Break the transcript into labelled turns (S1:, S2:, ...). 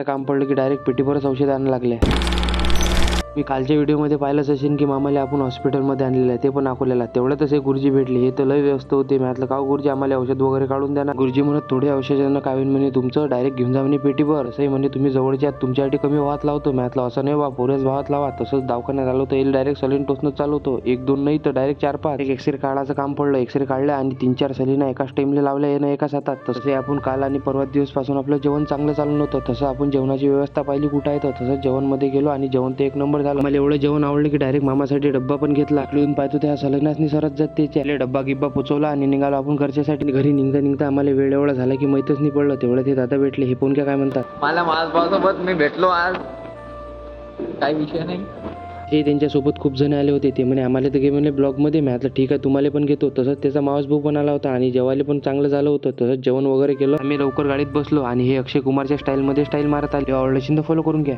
S1: काम पडलं की डायरेक्ट पेटीवरच औषध आणायला लागले. मी कालच्या व्हिडिओमध्ये पाहिलंच असेल की मामाला आपण हॉस्पिटलमध्ये आणलेलं आहे, ते पण अकोल्याला. तेवढ्यातच एक गुरुजी भेटले. हे तर लय व्यस्त होते. मी म्हटलं का गुरुजी आम्हाला औषध वगैरे काढून द्या ना. गुरुजी म्हणत थोडे औषधांना काय होईल म्हणे तुमचं, डायरेक्ट घेऊन जा म्हणे पेटीवर. असंही म्हणे तुम्ही जवळच्या आहात, तुमच्यासाठी कमी भावात लावतो. मी म्हटलं असं नाही बा, पुऱ्याच भावात लावा. तसंच दवाखान्यात आलो तर येईल डायरेक्ट सलीन टोचणं चालवतो. 1-2 नाही तर डायरेक्ट 4-5. एक एक्सरे काढायचं काम पडलं. एक्सरे काढलं आणि 3-4 सलीना एकाच टाइमला लावल्या ना एकाच हातात. तसे आपण काल आणि परवा दिवस पासून आपलं जेवण चांगलं चालू नव्हतं. तसं आपण जेवणाची व्यवस्था पाहिली कुठं आहे तर तसंच जेवणमध्ये गेलो आणि जेवण ते एक नंबर झालं. मला एवढं जेवण आवडलं की डायरेक्ट मामासाठी डब्बा पण घेतला. इकडून पाहतो त्या सलनासनी सरत जात त्याचे डब्बा गिब्बा पोचवला आणि निघालो आपण घरच्यासाठी. घरी निघता आम्हाला वेळ एवढा झाला की माहीतच नाही पडलं. तेवढं ते दादा भेटले. हे पण काय म्हणतात,
S2: मला माझ्यासोबत मी भेटलो आज, काही विषय नाही.
S1: हे त्यांच्यासोबत खूप जण आले होते. ते म्हणे आम्हाला तर घे म्हणे ब्लॉगमध्ये. मी म्हटलं ठीक आहे तुम्हाला पण घेतो. तसंच त्याचा मावस भाऊ पण आला होता आणि जेवायला पण चांगलं झालं होतं. तसंच जेवण वगैरे केलं. आम्ही लवकर गाडीत बसलो आणि हे अक्षय कुमारच्या स्टाईलमध्ये स्टाईल मारत आले. आवडलं असेल तर फॉलो करून घ्या.